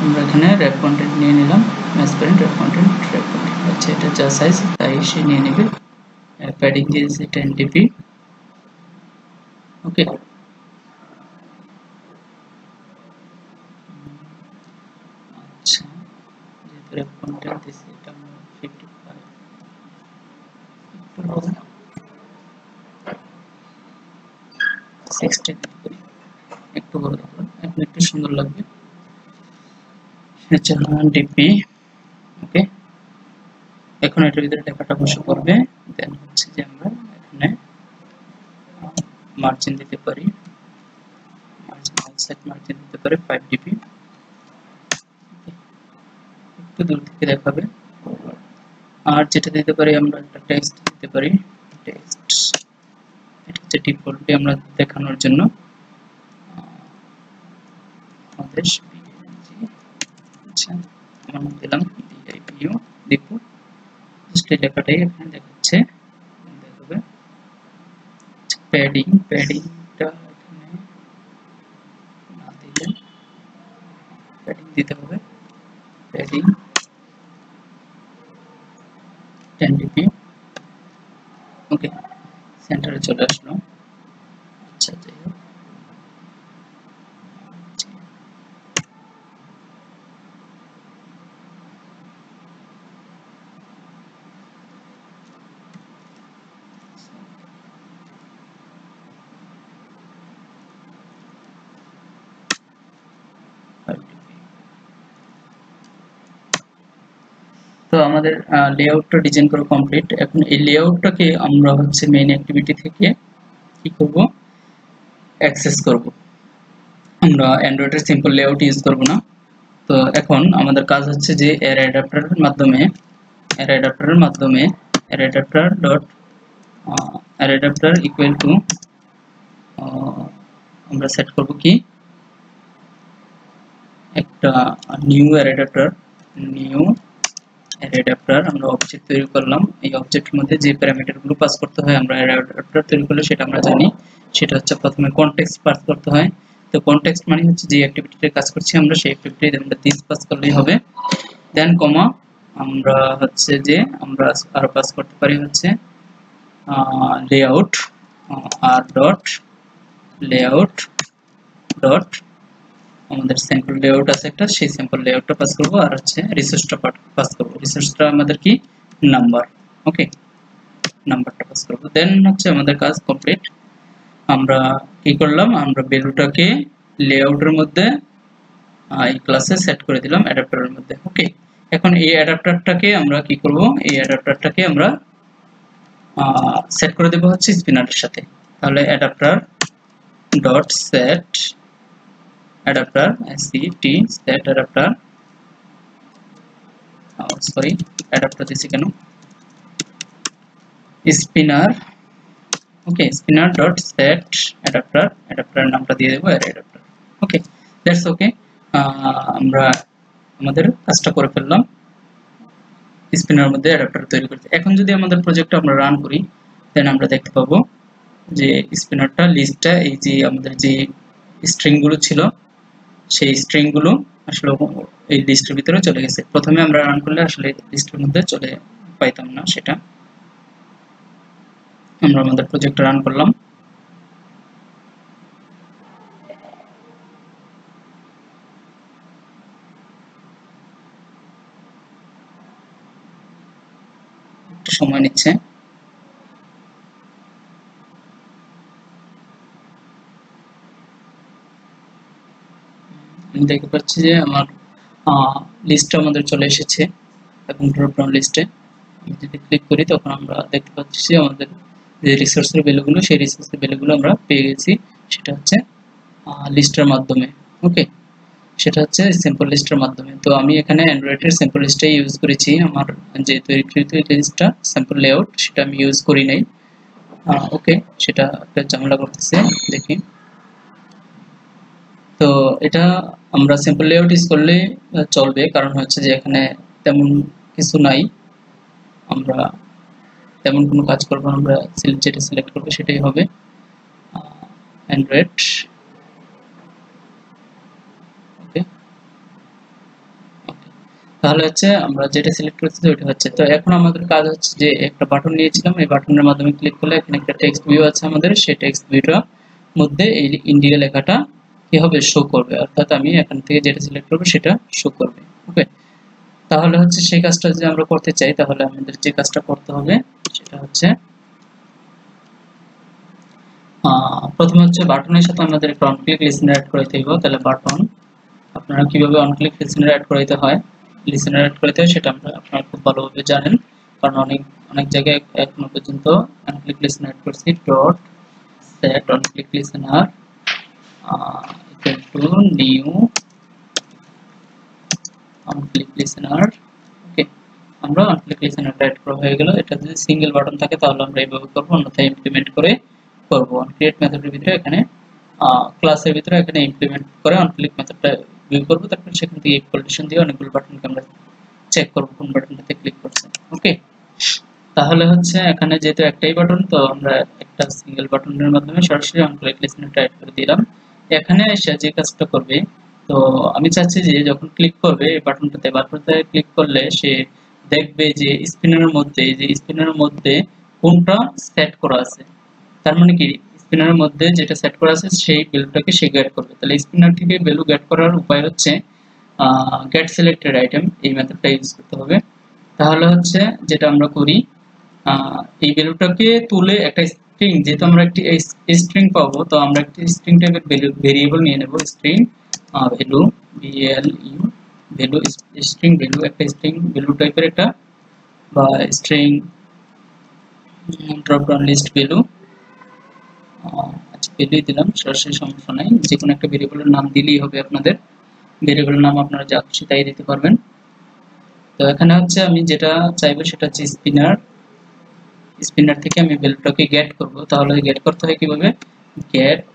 আমরা এখানে rap content নিয়ে নিলাম, ম্যাচ প্যারেন্ট র্যাপ কন্টেন্ট আচ্ছা এটা যা সাইজ তাই সে নিয়ে নেবে। প্যাডিং দিয়েছি 10 dp। ওকে, আচ্ছা যেহেতু র্যাপ কন্টেন্ট দিয়েছি এটা আমরা 55 একটু হবে 60 করি, একটু বড় দেখুন এখন একটু সুন্দর লাগবে। আচ্ছা ডিপি। ওকে, এখন এটার ভিতরে লেখাটা বসে পড়বে। দেন হচ্ছে যে আমরা এখানে মার্জিন দিতে পারি, মার্জিন অফসেট মার্জিন দিতে পারি 5 dp, একটু দূর থেকে দেখাবে। আর যেটা দিতে পারি আমরা একটা টেক্সট দিতে পারি, টেক্সট এটা হচ্ছে ডিফল্টলি আমরা দেখানোর জন্য আমাদের আচ্ছা আমরা দিলাম ডিআইপিইউ দেখো জাস্ট এই লেখাটাই এখানে দেখাচ্ছে দেখাবে। প্যাডিংটা এখানে না দিলে প্যাডিং দিতে হবে, প্যাডিং 10 dp। ওকে, সেন্টারে চলে আসলো। আচ্ছা যাই হোক, তো আমাদের লেআউটটা ডিজাইন করা কমপ্লিট। এখন এই লেআউটটাকে আমরা হচ্ছে মেইন অ্যাক্টিভিটি থেকে কি করব, অ্যাক্সেস করব। আমরা অ্যান্ড্রয়েডের সিম্পল লেআউট ইউজ করব না। তো এখন আমাদের কাজ হচ্ছে যে অ্যারে অ্যাডাপ্টারের মাধ্যমে array adapter dot array adapter equal to আমরা সেট করব কি একটা নিউ অ্যারে অ্যাডাপ্টার আমরা অবজেক্ট তৈরি করলাম। এই অবজেক্টের মধ্যে যে প্যারামিটারগুলো পাস করতে হয় আমরা অ্যাডাপ্টার তৈরি করলে সেটা আমরা জানি। সেটা হচ্ছে প্রথমে কনটেক্সট পাস করতে হয়। তো কনটেক্সট মানে হচ্ছে যে অ্যাক্টিভিটিতে কাজ করছি আমরা সেই অ্যাক্টিভিটিতে আমরা দিস পাস করলেই হবে। দেন কমা আমরা হচ্ছে যে আমরা আরো পাস করতে পারি হচ্ছে লেআউট আর ডট লেআউট ডট আমাদের স্যাম্পল লেআউট আছে একটা, সেই স্যাম্পল লেআউটটা পাস করব আর হচ্ছে রিসোর্সটা পাস করব। রিসোর্সটা আমাদের কি নাম্বার। ওকে, নাম্বারটা পাস করব। দেন হচ্ছে আমাদের কাজ কমপ্লিট। আমরা কি করলাম, আমরা ভ্যালুটাকে লেআউটের মধ্যে এই ক্লাসে সেট করে দিলাম অ্যাডাপ্টারের মধ্যে। ওকে, এখন এই অ্যাডাপ্টারটাকে আমরা কি করব, এই অ্যাডাপ্টারটাকে আমরা সেট করে দেব হচ্ছে স্পিনারের সাথে। তাহলে adapter dot set adapter set adapter sorry adapter দিছি কেন, স্পিনার। ওকে, স্পিনার ডট সেট অ্যাডাপ্টারের নামটা দিয়ে দেবো array adapter. Okay, that's okay. আমরা আমাদের কাজটা করে ফেললাম স্পিনার মধ্যে অ্যাডাপ্টার তৈরি করতে। এখন যদি আমাদের প্রজেক্টটা আমরা রান করি দেন আমরা দেখতে পাবো যে স্পিনারটা লিস্টটা এই যে আমাদের যে স্ট্রিংগুলো ছিল সেই স্ট্রিংগুলো আসলে এই লিস্টের ভিতরে চলে গেছে। প্রথমে আমরা রান করলে আসলে লিস্টের মধ্যে চলে পাইতাম না সেটা। আমরা আমাদের প্রজেক্ট রান করলাম। একটু সময় নিচ্ছে। আমি দেখতে পাচ্ছি যে আমার লিস্টটা আমাদের চলে এসেছে এবং ড্রপ ডাউন লিস্টে আমি যদি ক্লিক করি তখন আমরা দেখতে পাচ্ছি যে আমাদের যে রিসোর্সের ভ্যালুগুলো সেই রিসোর্সের ভ্যালুগুলো আমরা পেয়ে গেছি। সেটা হচ্ছে লিস্টের মাধ্যমে। ওকে, সেটা হচ্ছে সিম্পল লিস্টের মাধ্যমে। তো আমি এখানে অ্যান্ড্রয়েডের সিম্পল লিস্টটাই ইউজ করেছি। আমার যে তৈরিকৃত লিস্টটা সিম্পল লেআউট সেটা আমি ইউজ করি নাই। ওকে, সেটা একটা ঝামেলা করতেছে দেখি। তো এটা আমরা সিম্পল লেআউট ইউজ করলে চলবে, কারণ হচ্ছে যে এখানে তেমন কিছু নাই, আমরা তেমন কোনো কাজ করব না, আমরা যেটা সিলেক্ট করবো সেটাই হবে অ্যান্ড্রয়েড। ওকে, তাহলে হচ্ছে আমরা যেটা সিলেক্ট করেছি ওইটা হচ্ছে। তো এখন আমাদের কাজ হচ্ছে যে একটা বাটন নিয়েছিলাম, এই বাটনের মাধ্যমে ক্লিক করলে এখানে একটা টেক্সট ভিউ আছে আমাদের, সেই টেক্সট ভিউটার মধ্যে এই ইন্ডিয়া লেখাটা কি হবে, শো করবে, অর্থাৎ আমি এখান থেকে যেটা সিলেক্ট করব সেটা শো করবে। ওকে, তাহলে হচ্ছে সেই কাজটা যদি আমরা করতে চাই তাহলে আমাদের যে কাজটা করতে হবে সেটা হচ্ছে প্রথমে হচ্ছে বাটনের সাথে আমাদের একটা অন ক্লিক লিসেনার অ্যাড করাইতে হইব। তাহলে বাটন আপনারা কিভাবে অন ক্লিক লিসেনার অ্যাড করাইতে হয়, লিসেনার অ্যাড করাইতে হয় সেটা আপনারা খুব ভালোভাবে জানেন, কারণ অনেক জায়গায় এখনো পর্যন্ত অন ক্লিক লিসেনার অ্যাড করছি। Dot set on click listener equal to new on click listener. Okay, আমরা অন ক্লিক লিসেনারটা অ্যাড করা হয়ে গেল। এটা যদি সিঙ্গেল বাটন থাকে তাহলে আমরা এইভাবে করব, অন্যথায় ইমপ্লিমেন্ট করে করব। অন ক্রিয়েট মেথডের ভিতরে এখানে ক্লাসের ভিতরে এখানে ইমপ্লিমেন্ট করে অন ক্লিক মেথডটা ভিউ করব, তারপর সেখান থেকে কন্ডিশন দিয়ে অনেকগুলো বাটনকে আমরা চেক করব কোন বাটনটাতে ক্লিক করছে। ওকে, তাহলে হচ্ছে এখানে যেহেতু একটাই বাটন, তো আমরা একটা সিঙ্গেল বাটনের মাধ্যমে সরাসরি অন ক্লিক লিসেনারটা অ্যাড করে দিলাম। এখানে এসে যে কাজটা করবে, তো আমি চাচ্ছি যে যখন ক্লিক করবে এই বাটনটাতে, বাটনটাতে ক্লিক করলে সে দেখবে যে স্পিনারের মধ্যে কোনটা সেট করা আছে। তার মানে কি, স্পিনারের মধ্যে যেটা সেট করা আছে সেই ভ্যালুটাকে সে গেট করবে। তাহলে স্পিনার থেকে ভ্যালু গেট করার উপায় হচ্ছে গেট সিলেক্টেড আইটেম, এই মেথডটা ইউজ করতে হবে। তাহলে হচ্ছে যেটা আমরা করি, এই ভ্যালুটাকে তুলে একটা স্ট্রিং, যেহেতু আমরা একটি স্ট্রিং পাবো, তো আমরা একটি স্ট্রিং টাইপের ভেরিয়েবল নিয়ে নেব, string value VLU value, string value, একটা স্ট্রিং ভ্যালু টাইপের একটা, বা string drop down list value. আচ্ছা, ভ্যালু দিলাম, সরাসরি সমস্যা নাই, যে কোনো একটা ভেরিয়েবলের নাম দিলেই হবে। আপনাদের ভেরিয়েবলের নাম আপনারা যা খুশি তাই দিতে পারবেন। তো এখানে হচ্ছে আমি যেটা চাইবো সেটা হচ্ছে স্পিনার থেকে আমি ভ্যালুটাকে গেট করব। তাহলে গেট করতে হয় কিভাবে, gate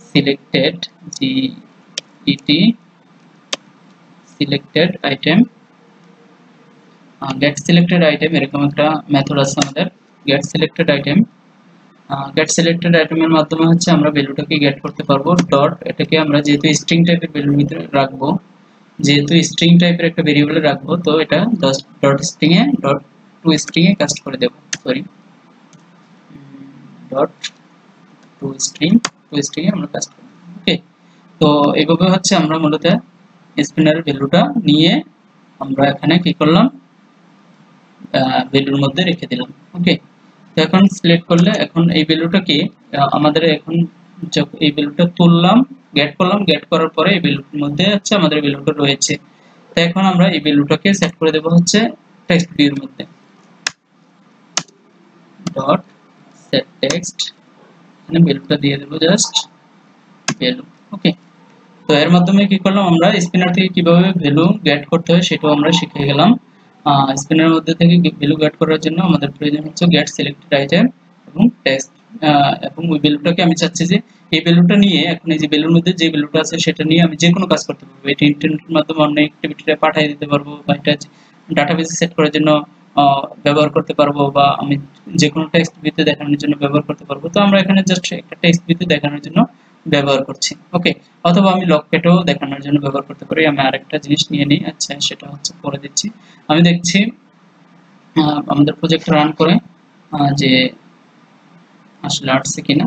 selected GET selected item, gate selected item এরকম একটা মেথড আছে আমাদের, gate selected item. Gate selected আইটেমের মাধ্যমে হচ্ছে আমরা ভ্যালুটাকে গেট করতে পারবো। ডট, এটাকে আমরা যেহেতু স্ট্রিং টাইপের ভ্যালুর ভিতরে রাখবো, যেহেতু স্ট্রিং টাইপের একটা ভেরিয়েবলে রাখবো, তো এটা ডট স্ট্রিং এ ডট টু স্ট্রিং এ কাস্ট করে দেব, সরি ডট টু স্ট্রিং এ আমরা কাস্ট করব। ওকে, তো এইভাবে হচ্ছে আমরা মূলত স্পিনারের ভ্যালুটা নিয়ে আমরা এখানে কি করলাম, ভ্যালুর মধ্যে রেখে দিলাম। ওকে, তো এখন সিলেক্ট করলে এখন এই ভ্যালুটাকে আমাদের এখন এই ভ্যালুটা তুললাম, গেট করলাম, গেট করার পরে এই ভ্যালুর মধ্যে হচ্ছে আমাদের ভ্যালুটা রয়েছে। তো এখন আমরা এই ভ্যালুটাকে সেট করে দেব হচ্ছে টেক্সট ভিউর মধ্যে, ডট সেট টেক্সট, এখানে ভ্যালুটা দিয়ে দেব জাস্ট ভ্যালু। ওকে, তো এর মাধ্যমে কি করলাম, আমরা স্পিনার থেকে কিভাবে ভ্যালু গেট করতে হয় সেটাও আমরা শিখে গেলাম। স্পিনারের মধ্যে থেকে ভ্যালু গেট করার জন্য আমাদের প্রয়োজন হচ্ছে গেট সিলেক্টেড আইটেম এবং টেক্সট, এবং ওই ভ্যালুটাকে আমি চাচ্ছি যে এই ভ্যালুটা নিয়ে এখন এই যে ভ্যালুর মধ্যে যে ভ্যালুটা আছে সেটা নিয়ে আমি যে কোনো কাজ করতে পারবো। এটা ইন্টারনেটের মাধ্যমে অন্য অ্যাক্টিভিটিতে পাঠিয়ে দিতে পারবো, বা এটা ডাটাবেসে সেট করার জন্য ব্যবহার করতে পারবো, বা আমি যে কোনো টেক্সট ভিউতে দেখানোর জন্য ব্যবহার করতে পারবো। তো আমরা এখানে জাস্ট একটা টেক্সট ভিউতে দেখানোর জন্য ব্যবহার করছি। ওকে, অথবা আমি লকপেটও দেখানোর জন্য ব্যবহার করতে পারি। আমি আরেকটা জিনিস নিয়ে নিই, আচ্ছা সেটা হচ্ছে করে দিচ্ছি। আমি দেখছি আমাদের প্রজেক্ট রান করে যে আসলে আসছে কিনা।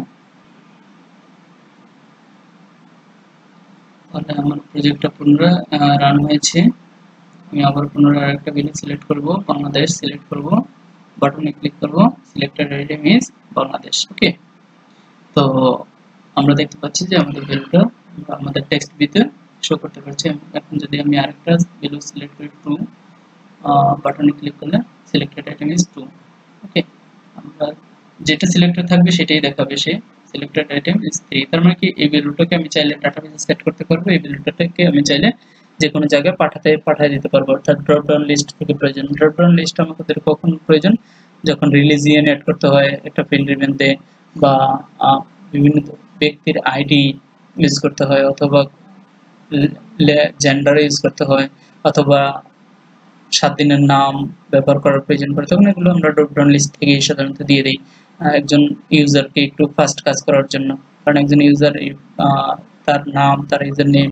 তাহলে আমার প্রজেক্টটা পুনরায় রান হয়েছে। আমি আবার পুনরায় আরেকটা ভ্যালু সিলেক্ট করব, বাংলাদেশ সিলেক্ট করব, বাটনে ক্লিক করব, সিলেক্টেড আইটেম ইজ বাংলাদেশ। ওকে, তো আমরা দেখতে পাচ্ছি যে আমাদের ভ্যালুটা আমাদের টেক্সট ভিউতে শো করতে পারছি। এখন যদি আমি আরেকটা ভ্যালু সিলেক্ট করি 2, বাটনে ক্লিক করলে সিলেক্টেড আইটেম ইজ 2। ওকে, আমরা যেটা সিলেক্টেড থাকবে সেটাই দেখাবে সে, সিলেক্টেড আইটেম ইজ 3। তার মানে কি, এই ভ্যালুটাকে আমি চাইলে ডাটাবেসে সেট করতে পারবো, এই ভ্যালুটাকে আমি চাইলে যে কোনো জায়গায় পাঠিয়ে দিতে পারবো। অর্থাৎ ড্রপ ডাউন লিস্ট থেকে প্রয়োজন, ড্রপ ডাউন লিস্ট আমাদের কখন প্রয়োজন, যখন রিলিজিয়ন অ্যাড করতে হয় একটা ফিল্ড ইভেন্টে, বা বিভিন্ন ব্যক্তির আইডি ইউজ করতে হয়, অথবা জেন্ডার ইউজ করতে হয়, অথবা 7 দিনের নাম ব্যবহার করার প্রয়োজন পড়ে, তখন এগুলো আমরা ড্রপ ডাউন লিস্ট থেকে সাধারণত দিয়ে দিই একজন ইউজারকে একটু ফাস্ট কাজ করার জন্য। কারণ একজন ইউজার তার নাম, তার ইউজার নেম